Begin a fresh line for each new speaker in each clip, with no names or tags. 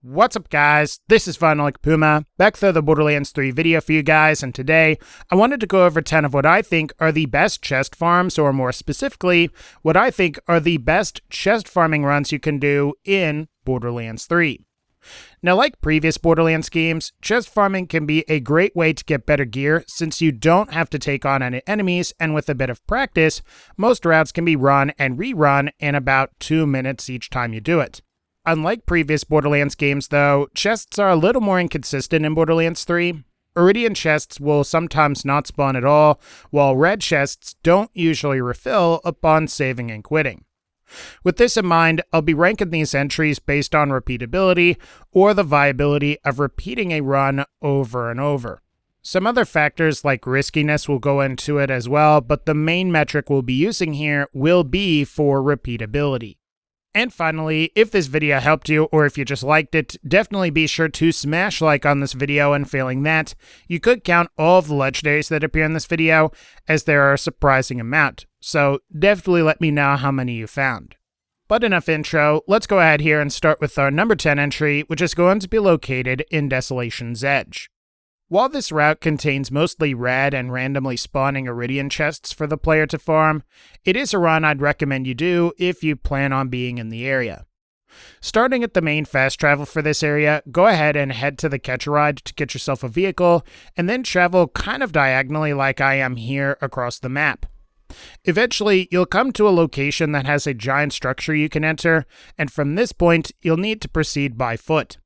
What's up guys, this is VinylicPuma, back with the Borderlands 3 video for you guys, and today I wanted to go over 10 of what I think are the best chest farms, or more specifically, what I think are the best chest farming runs you can do in Borderlands 3. Now, like previous Borderlands games, chest farming can be a great way to get better gear since you don't have to take on any enemies, and with a bit of practice, most routes can be run and rerun in about 2 minutes each time you do it. Unlike previous Borderlands games though, chests are a little more inconsistent in Borderlands 3. Iridian chests will sometimes not spawn at all, while red chests don't usually refill upon saving and quitting. With this in mind, I'll be ranking these entries based on repeatability, or the viability of repeating a run over and over. Some other factors like riskiness will go into it as well, but the main metric we'll be using here will be for repeatability. And finally, if this video helped you, or if you just liked it, definitely be sure to smash like on this video, and failing that, you could count all of the legendaries that appear in this video, as there are a surprising amount, so definitely let me know how many you found. But enough intro, let's go ahead here and start with our number 10 entry, which is going to be located in Desolations Edge. While this route contains mostly red and randomly spawning Iridian chests for the player to farm, it is a run I'd recommend you do if you plan on being in the area. Starting at the main fast travel for this area, go ahead and head to the Catch-A-Ride to get yourself a vehicle, and then travel kind of diagonally like I am here across the map. Eventually, you'll come to a location that has a giant structure you can enter, and from this point, you'll need to proceed by foot.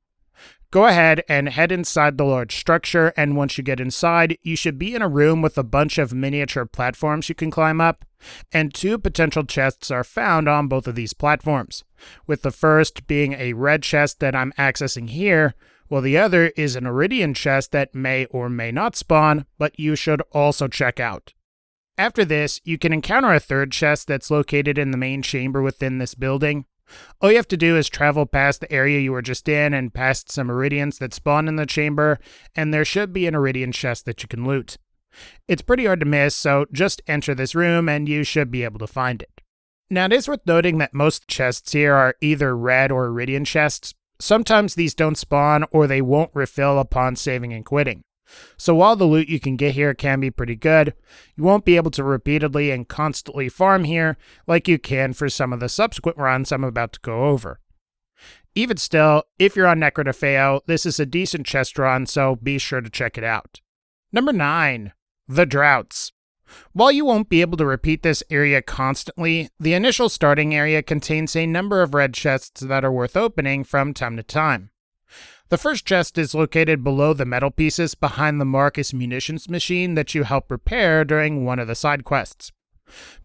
Go ahead and head inside the large structure, and once you get inside, you should be in a room with a bunch of miniature platforms you can climb up, and 2 potential chests are found on both of these platforms, with the first being a red chest that I'm accessing here, while the other is an Iridian chest that may or may not spawn, but you should also check out. After this, you can encounter a third chest that's located in the main chamber within this building. All you have to do is travel past the area you were just in and past some Iridians that spawn in the chamber, and there should be an Iridian chest that you can loot. It's pretty hard to miss, so just enter this room and you should be able to find it. Now, it is worth noting that most chests here are either red or Iridian chests. Sometimes these don't spawn, or they won't refill upon saving and quitting. So while the loot you can get here can be pretty good, you won't be able to repeatedly and constantly farm here like you can for some of the subsequent runs I'm about to go over. Even still, if you're on Necrotafeo, this is a decent chest run, so be sure to check it out. Number 9. The Droughts. While you won't be able to repeat this area constantly, the initial starting area contains a number of red chests that are worth opening from time to time. The first chest is located below the metal pieces behind the Marcus munitions machine that you help repair during one of the side quests.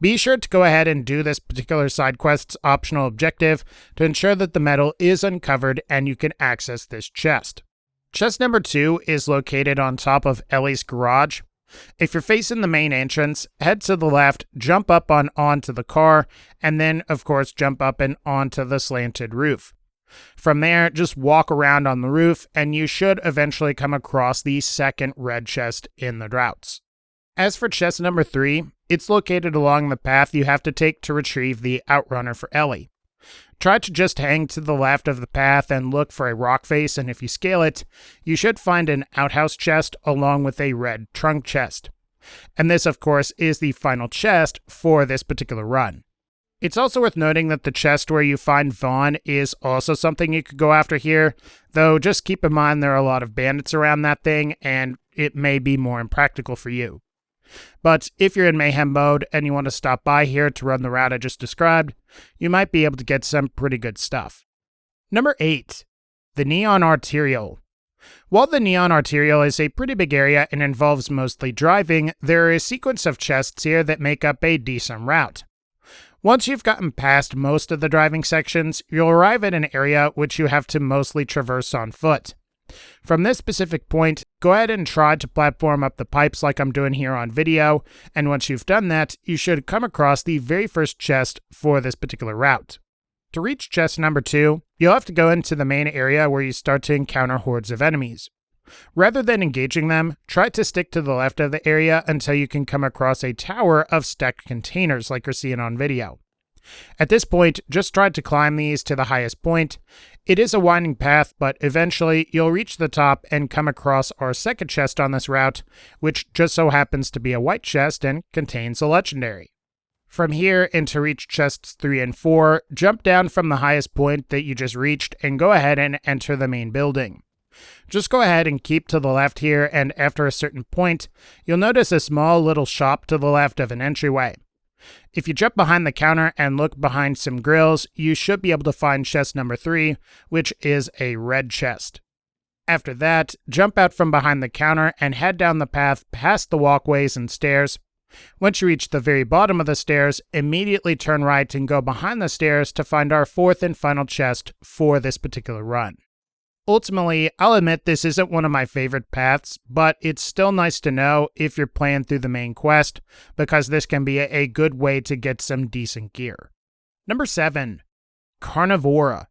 Be sure to go ahead and do this particular side quest's optional objective to ensure that the metal is uncovered and you can access this chest. Chest number 2 is located on top of Ellie's garage. If you're facing the main entrance, head to the left, jump up onto the car, and then of course jump up and onto the slanted roof. From there, just walk around on the roof, and you should eventually come across the second red chest in the Droughts. As for chest number 3, it's located along the path you have to take to retrieve the Outrunner for Ellie. Try to just hang to the left of the path and look for a rock face, and if you scale it, you should find an outhouse chest along with a red trunk chest. And this, of course, is the final chest for this particular run. It's also worth noting that the chest where you find Vaughn is also something you could go after here, though just keep in mind there are a lot of bandits around that thing, and it may be more impractical for you. But if you're in Mayhem mode and you want to stop by here to run the route I just described, you might be able to get some pretty good stuff. Number 8. The Neon Arterial. While the Neon Arterial is a pretty big area and involves mostly driving, there are a sequence of chests here that make up a decent route. Once you've gotten past most of the driving sections, you'll arrive at an area which you have to mostly traverse on foot. From this specific point, go ahead and try to platform up the pipes like I'm doing here on video, and once you've done that, you should come across the very first chest for this particular route. To reach chest number 2, you'll have to go into the main area where you start to encounter hordes of enemies. Rather than engaging them, try to stick to the left of the area until you can come across a tower of stacked containers like you're seeing on video. At this point, just try to climb these to the highest point. It is a winding path, but eventually you'll reach the top and come across our second chest on this route, which just so happens to be a white chest and contains a legendary. From here, and to reach chests 3 and 4, jump down from the highest point that you just reached and go ahead and enter the main building. Just go ahead and keep to the left here, and after a certain point, you'll notice a small little shop to the left of an entryway. If you jump behind the counter and look behind some grills, you should be able to find chest number 3, which is a red chest. After that, jump out from behind the counter and head down the path past the walkways and stairs. Once you reach the very bottom of the stairs, immediately turn right and go behind the stairs to find our 4th and final chest for this particular run. Ultimately, I'll admit this isn't one of my favorite paths, but it's still nice to know if you're playing through the main quest, because this can be a good way to get some decent gear. Number 7. Carnivora.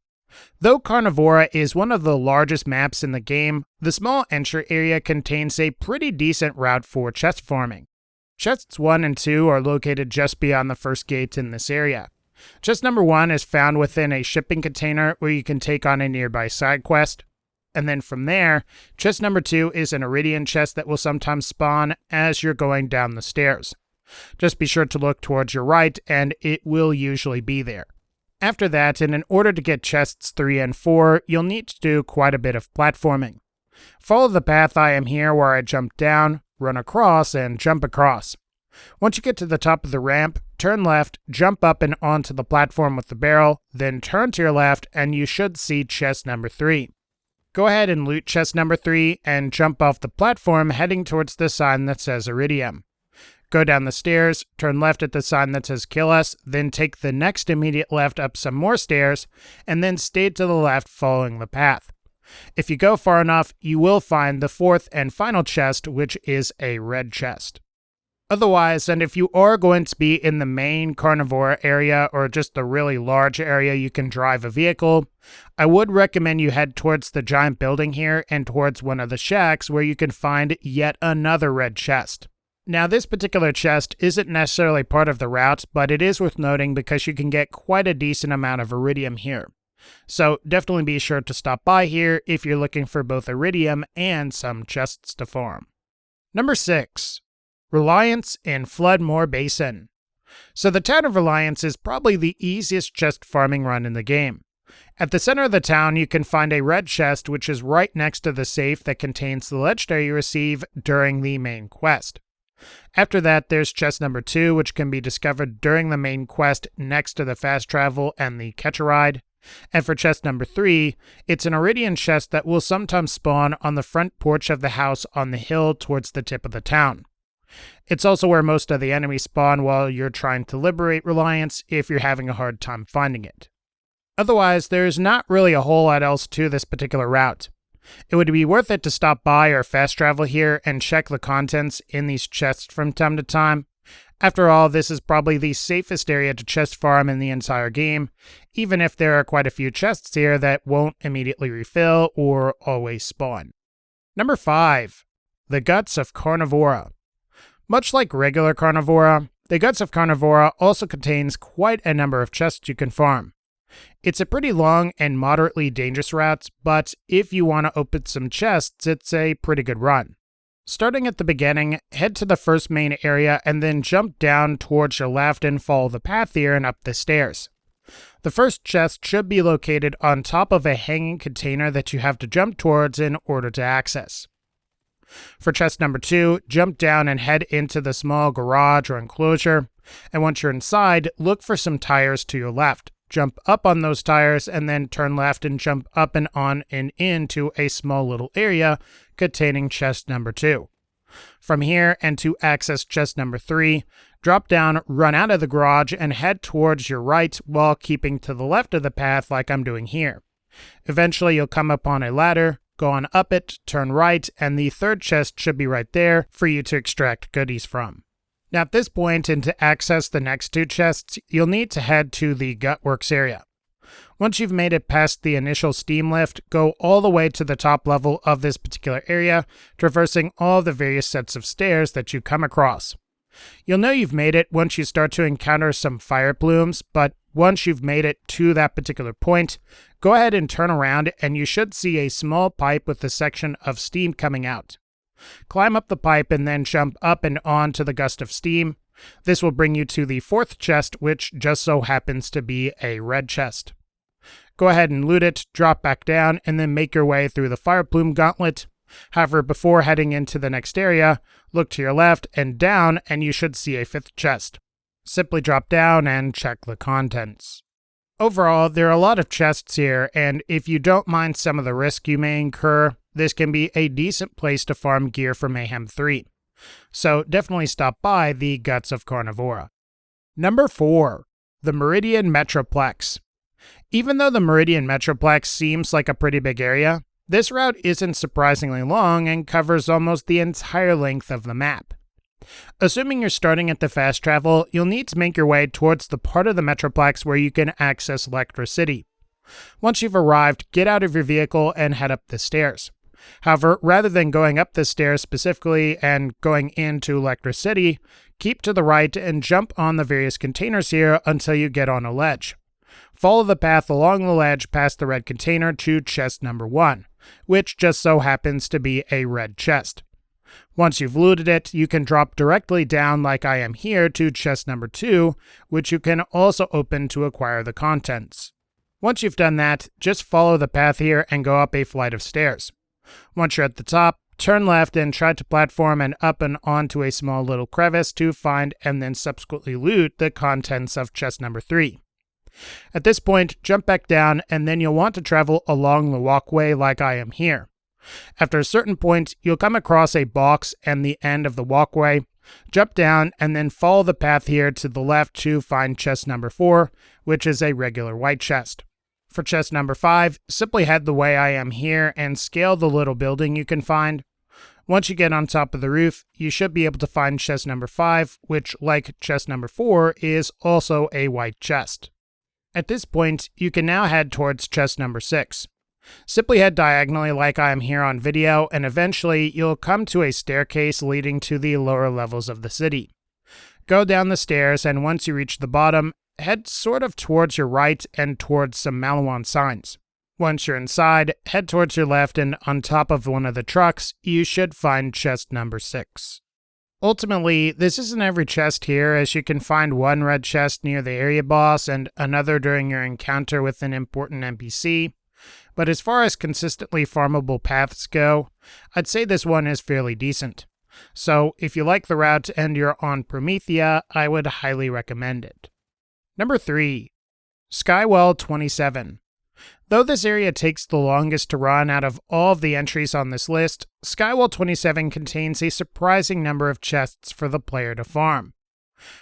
Though Carnivora is one of the largest maps in the game, the small entry area contains a pretty decent route for chest farming. Chests 1 and 2 are located just beyond the first gate in this area. Chest number 1 is found within a shipping container where you can take on a nearby side quest. And then from there, chest number 2 is an Iridian chest that will sometimes spawn as you're going down the stairs. Just be sure to look towards your right and it will usually be there. After that, and in order to get chests 3 and 4, you'll need to do quite a bit of platforming. Follow the path I am here where I jump down, run across, and jump across. Once you get to the top of the ramp, turn left, jump up and onto the platform with the barrel, then turn to your left and you should see chest number 3. Go ahead and loot chest number 3 and jump off the platform heading towards the sign that says Iridium. Go down the stairs, turn left at the sign that says Kill Us, then take the next immediate left up some more stairs, and then stay to the left following the path. If you go far enough, you will find the 4th and final chest, which is a red chest. Otherwise, and if you are going to be in the main Carnivora area or just the really large area you can drive a vehicle, I would recommend you head towards the giant building here and towards one of the shacks where you can find yet another red chest. Now, this particular chest isn't necessarily part of the route, but it is worth noting because you can get quite a decent amount of iridium here. So definitely be sure to stop by here if you're looking for both iridium and some chests to farm. Number 6. Reliance in Floodmore Basin. So the town of Reliance is probably the easiest chest farming run in the game. At the center of the town, you can find a red chest which is right next to the safe that contains the legendary you receive during the main quest. After that, there's chest number 2, which can be discovered during the main quest next to the fast travel and the catch a ride. And for chest number 3, it's an Iridian chest that will sometimes spawn on the front porch of the house on the hill towards the tip of the town. It's also where most of the enemies spawn while you're trying to liberate Reliance if you're having a hard time finding it. Otherwise, there's not really a whole lot else to this particular route. It would be worth it to stop by or fast travel here and check the contents in these chests from time to time. After all, this is probably the safest area to chest farm in the entire game, even if there are quite a few chests here that won't immediately refill or always spawn. Number 5. The Guts of Carnivora. Much like regular Carnivora, the Guts of Carnivora also contains quite a number of chests you can farm. It's a pretty long and moderately dangerous route, but if you want to open some chests, it's a pretty good run. Starting at the beginning, head to the first main area and then jump down towards your left and follow the path here and up the stairs. The first chest should be located on top of a hanging container that you have to jump towards in order to access. For chest number 2, jump down and head into the small garage or enclosure, and once you're inside, look for some tires to your left. Jump up on those tires and then turn left and jump up and on and into a small little area containing chest number 2. From here, and to access chest number 3, drop down, run out of the garage, and head towards your right while keeping to the left of the path like I'm doing here. Eventually, you'll come upon a ladder, go on up it, turn right, and the third chest should be right there for you to extract goodies from. Now at this point, and to access the next 2 chests, you'll need to head to the Gutworks area. Once you've made it past the initial steam lift, go all the way to the top level of this particular area, traversing all the various sets of stairs that you come across. You'll know you've made it once you start to encounter some fire plumes, but Once you've made it to that particular point, go ahead and turn around and you should see a small pipe with a section of steam coming out. Climb up the pipe and then jump up and onto the gust of steam. This will bring you to the fourth chest, which just so happens to be a red chest. Go ahead and loot it, drop back down, and then make your way through the fire plume gauntlet. However, before heading into the next area, look to your left and down and you should see a fifth chest. Simply drop down and check the contents. Overall, there are a lot of chests here, and if you don't mind some of the risk you may incur, this can be a decent place to farm gear for Mayhem 3. So definitely stop by the Guts of Carnivora. Number 4. The Meridian Metroplex. Even though the Meridian Metroplex seems like a pretty big area, this route isn't surprisingly long and covers almost the entire length of the map. Assuming you're starting at the fast travel, you'll need to make your way towards the part of the Metroplex where you can access Electricity. Once you've arrived, get out of your vehicle and head up the stairs. However, rather than going up the stairs specifically and going into Electricity, keep to the right and jump on the various containers here until you get on a ledge. Follow the path along the ledge past the red container to chest number 1, which just so happens to be a red chest. Once you've looted it, you can drop directly down like I am here to chest number 2, which you can also open to acquire the contents. Once you've done that, just follow the path here and go up a flight of stairs. Once you're at the top, turn left and try to platform and up and onto a small little crevice to find and then subsequently loot the contents of chest number 3. At this point, jump back down and then you'll want to travel along the walkway like I am here. After a certain point, you'll come across a box and the end of the walkway. Jump down and then follow the path here to the left to find chest number 4, which is a regular white chest. For chest number 5, simply head the way I am here and scale the little building you can find. Once you get on top of the roof, you should be able to find chest number 5, which, like chest number 4, is also a white chest. At this point, you can now head towards chest number 6. Simply head diagonally like I am here on video, and eventually you'll come to a staircase leading to the lower levels of the city. Go down the stairs, and once you reach the bottom, head sort of towards your right and towards some Maliwan signs. Once you're inside, head towards your left, and on top of one of the trucks, you should find chest number 6. Ultimately, this isn't every chest here, as you can find one red chest near the area boss and another during your encounter with an important NPC. But as far as consistently farmable paths go, I'd say this one is fairly decent. So if you like the route and you're on Promethea, I would highly recommend it. Number 3. Skywell 27. Though this area takes the longest to run out of all of the entries on this list, Skywell 27 contains a surprising number of chests for the player to farm.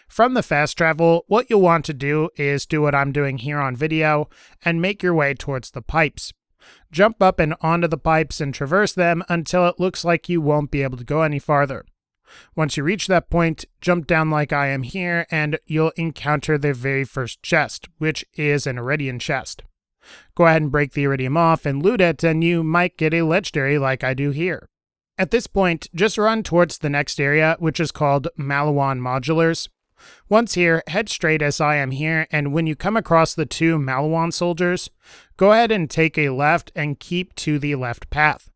From the fast travel, what you'll want to do is do what I'm doing here on video and make your way towards the pipes. Jump up and onto the pipes and traverse them until it looks like you won't be able to go any farther. Once you reach that point, jump down like I am here and you'll encounter the very first chest, which is an Iridium chest. Go ahead and break the Iridium off and loot it, and you might get a legendary like I do here. At this point, just run towards the next area, which is called Maliwan Modulars. Once here, head straight as I am here, and when you come across the 2 Maliwan soldiers, go ahead and take a left and keep to the left path.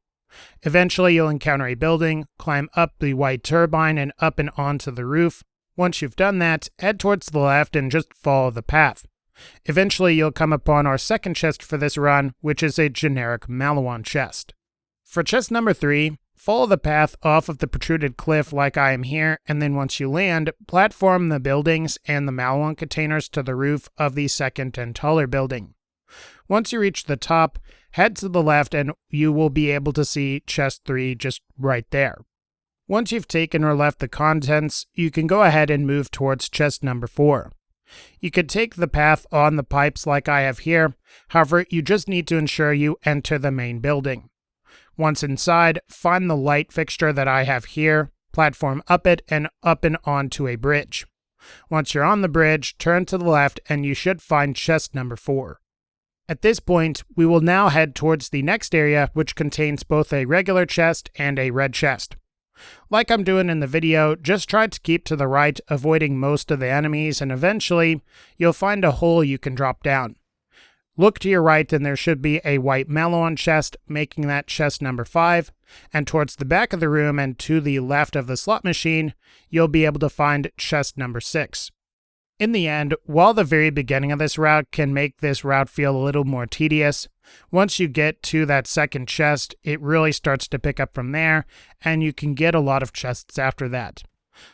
Eventually, you'll encounter a building, climb up the white turbine and up and onto the roof. Once you've done that, head towards the left and just follow the path. Eventually, you'll come upon our second chest for this run, which is a generic Maliwan chest. For chest number 3, follow the path off of the protruded cliff like I am here, and then once you land, platform the buildings and the Maliwan containers to the roof of the second and taller building. Once you reach the top, head to the left and you will be able to see chest 3 just right there. Once you've taken or left the contents, you can go ahead and move towards chest number 4. You could take the path on the pipes like I have here, however, you just need to ensure you enter the main building. Once inside, find the light fixture that I have here, platform up it and onto a bridge. Once you're on the bridge, turn to the left and you should find chest number 4. At this point, we will now head towards the next area, which contains both a regular chest and a red chest. Like I'm doing in the video, just try to keep to the right, avoiding most of the enemies, and eventually you'll find a hole you can drop down. Look to your right and there should be a white Melon chest, making that chest number 5, and towards the back of the room and to the left of the slot machine, you'll be able to find chest number 6. In the end, while the very beginning of this route can make this route feel a little more tedious, once you get to that second chest, it really starts to pick up from there, and you can get a lot of chests after that.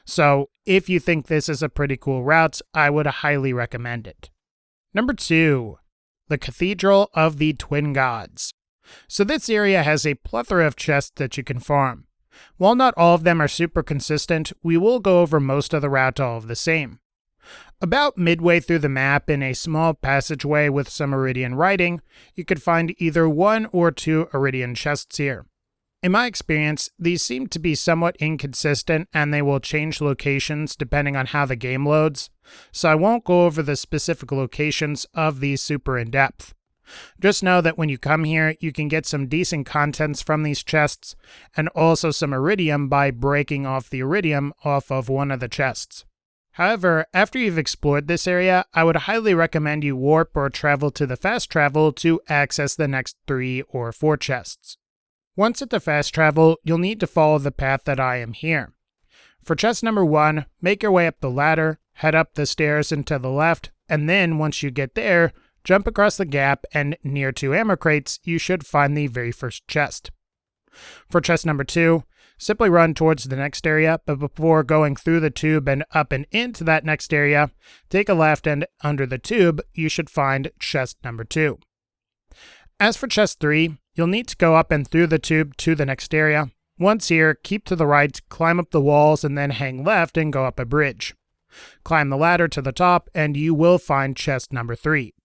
So, if you think this is a pretty cool route, I would highly recommend it. Number 2. The Cathedral of the Twin Gods. So this area has a plethora of chests that you can farm. While not all of them are super consistent, we will go over most of the route all of the same. About midway through the map, in a small passageway with some Iridian writing, you could find either 1 or 2 Iridian chests here. In my experience, these seem to be somewhat inconsistent and they will change locations depending on how the game loads, so I won't go over the specific locations of these super in depth. Just know that when you come here, you can get some decent contents from these chests, and also some Iridium by breaking off the Iridium off of one of the chests. However, after you've explored this area, I would highly recommend you warp or travel to the fast travel to access the next 3 or 4 chests. Once at the fast travel, you'll need to follow the path that I am here. For chest number 1, make your way up the ladder, head up the stairs and to the left, and then once you get there, jump across the gap and near 2 ammo crates, you should find the very first chest. For chest number 2, simply run towards the next area, but before going through the tube and up and into that next area, take a left and under the tube, you should find chest number 2. As for chest 3, you'll need to go up and through the tube to the next area. Once here, keep to the right, climb up the walls, and then hang left and go up a bridge. Climb the ladder to the top, and you will find chest number 3.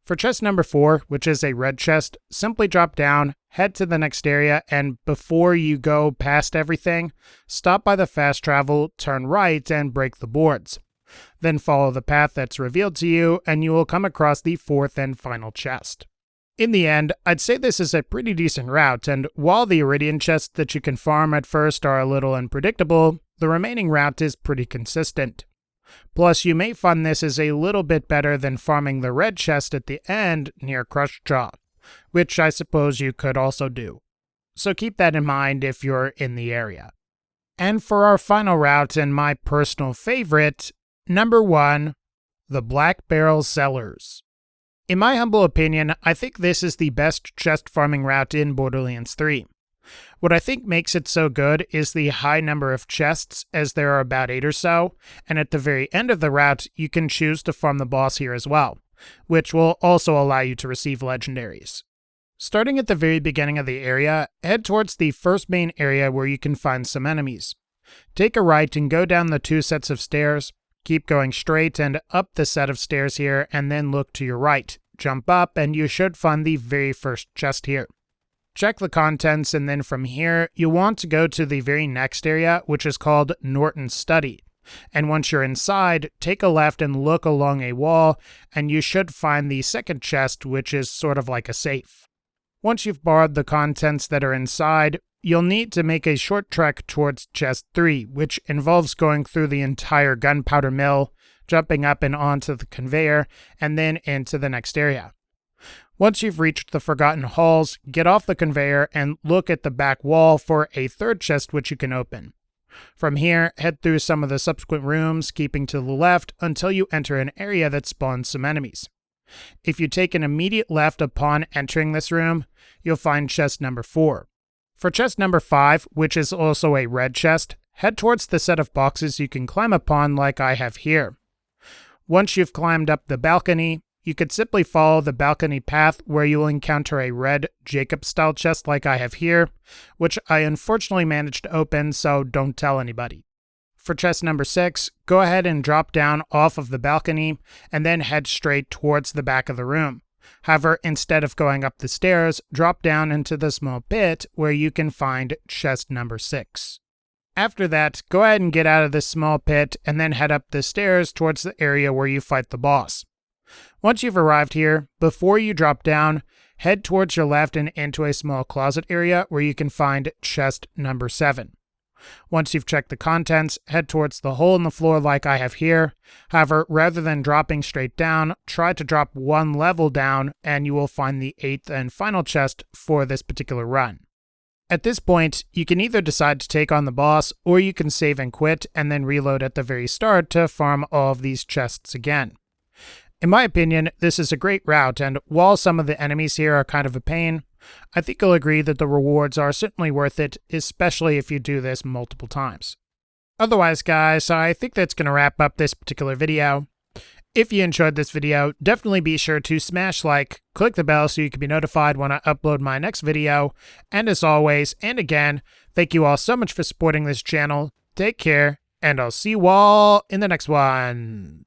For chest number 4, which is a red chest, simply drop down, head to the next area, and before you go past everything, stop by the fast travel, turn right, and break the boards. Then follow the path that's revealed to you, and you will come across the 4th and final chest. In the end, I'd say this is a pretty decent route, and while the Iridian chests that you can farm at first are a little unpredictable, the remaining route is pretty consistent. Plus, you may find this is a little bit better than farming the red chest at the end near Crushed Jaw, which I suppose you could also do. So keep that in mind if you're in the area. And for our final route and my personal favorite, number 1, the Black Barrel Cellars. In my humble opinion, I think this is the best chest farming route in Borderlands 3. What I think makes it so good is the high number of chests, as there are about 8 or so, and at the very end of the route, you can choose to farm the boss here as well, which will also allow you to receive legendaries. Starting at the very beginning of the area, head towards the first main area where you can find some enemies. Take a right and go down the 2 sets of stairs. Keep going straight and up the set of stairs here, and then look to your right. Jump up, and you should find the very first chest here. Check the contents, and then from here, you want to go to the very next area, which is called Norton's Study. And once you're inside, take a left and look along a wall, and you should find the second chest, which is sort of like a safe. Once you've borrowed the contents that are inside, you'll need to make a short trek towards chest 3, which involves going through the entire gunpowder mill, jumping up and onto the conveyor, and then into the next area. Once you've reached the Forgotten Halls, get off the conveyor and look at the back wall for a third chest which you can open. From here, head through some of the subsequent rooms, keeping to the left until you enter an area that spawns some enemies. If you take an immediate left upon entering this room, you'll find chest number 4. For chest number 5, which is also a red chest, head towards the set of boxes you can climb upon like I have here. Once you've climbed up the balcony, you could simply follow the balcony path where you will encounter a red Jacob-style chest like I have here, which I unfortunately managed to open, so don't tell anybody. For chest number 6, go ahead and drop down off of the balcony and then head straight towards the back of the room. However, instead of going up the stairs, drop down into the small pit where you can find chest number 6. After that, go ahead and get out of this small pit and then head up the stairs towards the area where you fight the boss. Once you've arrived here, before you drop down, head towards your left and into a small closet area where you can find chest number 7. Once you've checked the contents, head towards the hole in the floor like I have here. However, rather than dropping straight down, try to drop one level down and you will find the 8th and final chest for this particular run. At this point, you can either decide to take on the boss, or you can save and quit and then reload at the very start to farm all of these chests again. In my opinion, this is a great route, and while some of the enemies here are kind of a pain, I think you'll agree that the rewards are certainly worth it, especially if you do this multiple times. Otherwise, guys, I think that's going to wrap up this particular video. If you enjoyed this video, definitely be sure to smash like, click the bell so you can be notified when I upload my next video, and as always, and again, thank you all so much for supporting this channel. Take care, and I'll see you all in the next one.